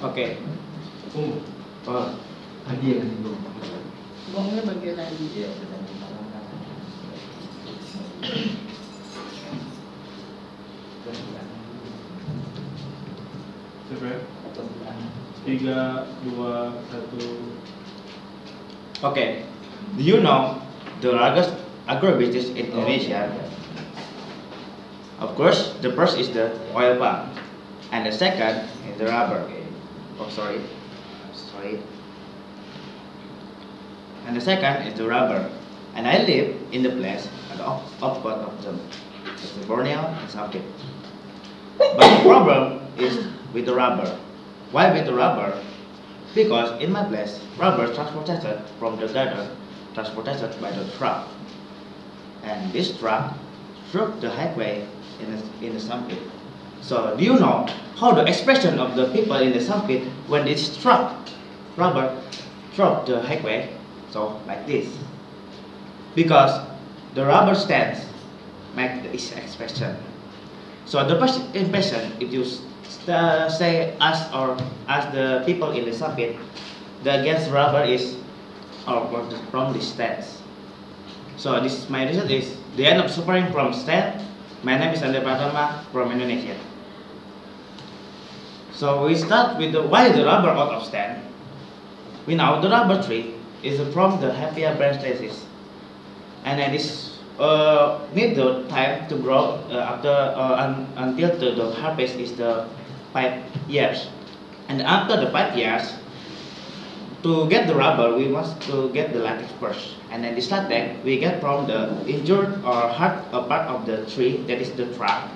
Oke. Oh. Buangnya bagian lagi. Tiga, dua, satu. Okay. Do you know the largest agribusiness in Indonesia? Of course, the first is the oil palm, and the second is the rubber. Oh, sorry. And the second is the rubber. And I live in the place at the outskirts of them. It's the Borneo and something. But the problem is with the rubber. Why with the rubber? Because in my place, rubber is transported from the garden, transported by the truck. And this truck struck the highway in the sumpit. So do you know how the expression of the people in the sumpit when this truck, rubber, struck the highway? So like this. Because the rubber stands make this expression. So the first impression, if you say us or ask the people in the summit, the against rubber is from the stance. So this my reason is the end of suffering from stand. My name is Andre Pratama from Indonesia. So we start with why the rubber out of stand. We know the rubber tree is from the heavier branches, and then this need the time to grow until the harvest is the 5 years, and after the 5 years, to get the rubber we must to get the latex first, and then this latex we get from the injured or hurt part of the tree, that is the trunk,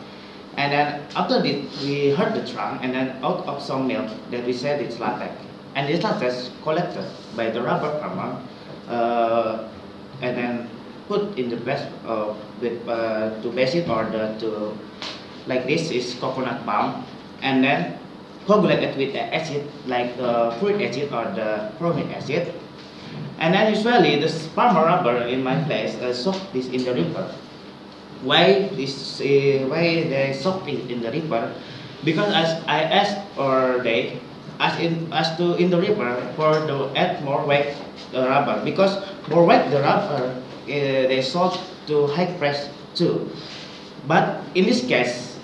and then after this we hurt the trunk, and then out of some milk that we said it's latex, and this latex collected by the rubber farmer, and then put in the best to base it or to like this is coconut palm, and then coagulate it with the acid like the fruit acid or the formic acid, and then usually the farmer rubber in my place soak this in the river. Why they soak it in the river? Because as I asked or they as to in the river for to add more weight the rubber, because more weight the rubber they soak to high press too. But in this case,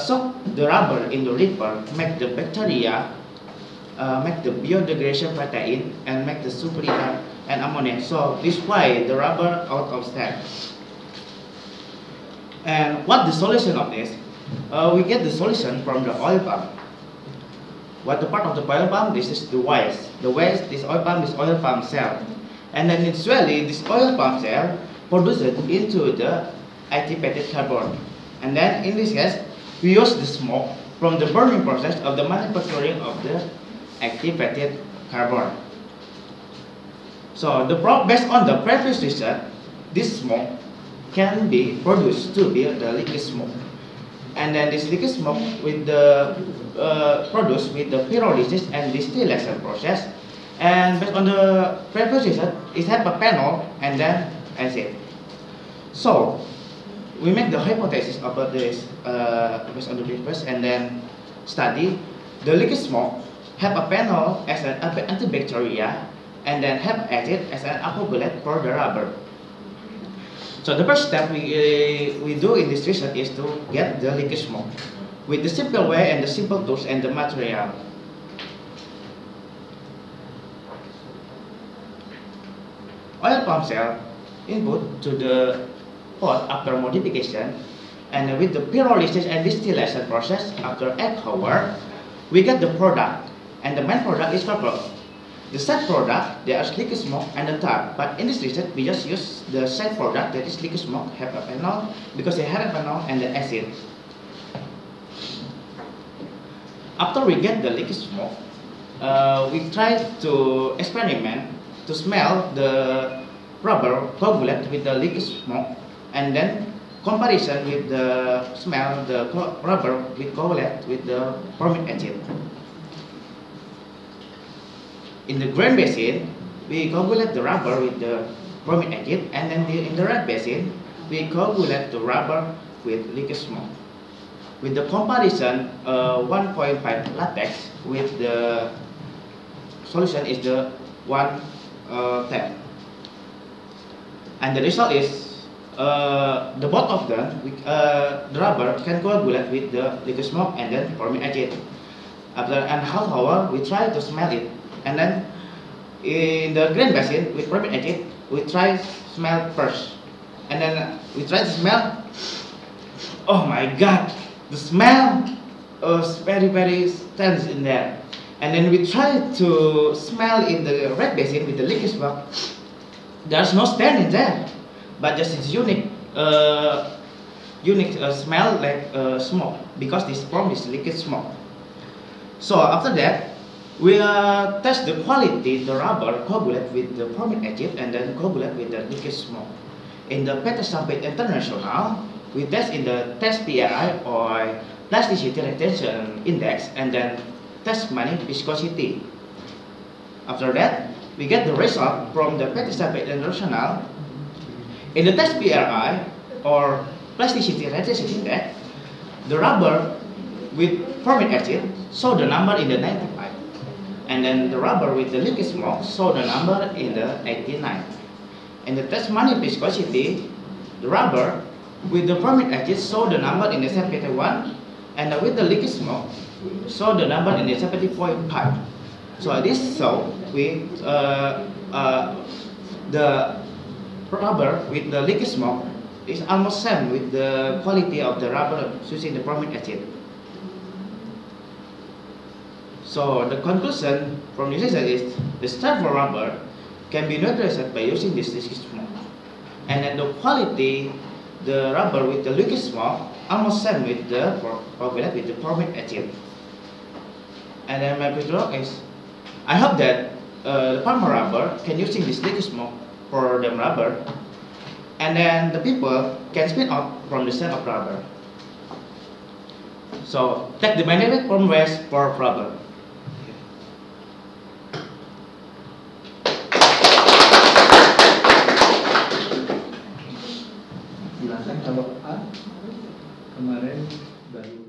soak the rubber in the river make the bacteria, make the biodegradation protein, and make the sulfuric and ammonia. So this is why the rubber out of stand. And what the solution of this? We get the solution from the oil palm. What the part of the oil palm? This is the waste. The waste, this oil palm cell. And then usually this oil palm cell produces into the activated carbon. And then in this case, we use the smoke from the burning process of the manufacturing of the activated carbon. So based on the previous research, this smoke can be produced to be the liquid smoke. And then this liquid smoke with the produced with the pyrolysis and distillation process. And based on the previous research, it has a panel and then acid. So we make the hypothesis about this based on the previous and then study the liquid smoke have a panel as an antibacterial and then have acid as an coagulate for the rubber. So the first step we do in this research is to get the liquid smoke with the simple way and the simple tools and the material. Oil palm cell input to the pot after modification, and with the pyrolysis and distillation process after 8 hours, we get the product, and the main product is rubber. The side product, there is liquid smoke and the tar, but in this research we just use the side product, that is liquid smoke, have a panel, because they have a panel and the acid. After we get the liquid smoke, we try to experiment to smell the rubber coagulate with the liquid smoke, and then comparison with the smell the rubber with coagulate with the formic acid. In the grain basin, we coagulate the rubber with the formic acid, and then in the red basin, we coagulate the rubber with liquid smoke. with the comparison 1.5 latex with the solution is the 1/10, and the result is the both of them the rubber can coagulate with the liquid smoke and then formic acid. After an half hour, we try to smell it, and then in the grain basin with formic acid, we try smell first, and then we try to smell. Oh my God, the smell was very tense in there. And then we try to smell in the red basin with the liquid smoke. There's no stand in there, but just it's unique smell like smoke, because this form is liquid smoke. So after that, we test the quality the rubber coagulate with the formic acid and then coagulate with the liquid smoke. In the Peter International, we test in the test PRI or plasticity retention index, and then test money viscosity. After that, we get the result from the Peter International. In the test PRI or plasticity retention index, the rubber with formic acid show the number in the 95, and then the rubber with the liquid smoke show the number in the 89. In the test money viscosity, the rubber with the formic acid show the number in the 71, and with the liquid smoke show the number in the 70.5. So this show with the rubber with the liquid smoke is almost same with the quality of the rubber using the formic acid. So the conclusion from this is the strength for rubber can be neutralized by using this liquid smoke, and then the quality the rubber with the liquid smoke almost same with the coagulate with the formic acid. And then my question is, I hope that the farmer rubber can using this liquid smoke for the rubber, and then the people can spin out from the scent of rubber. So take the benefit from waste for rubber. Silakan kalau A kemarin baru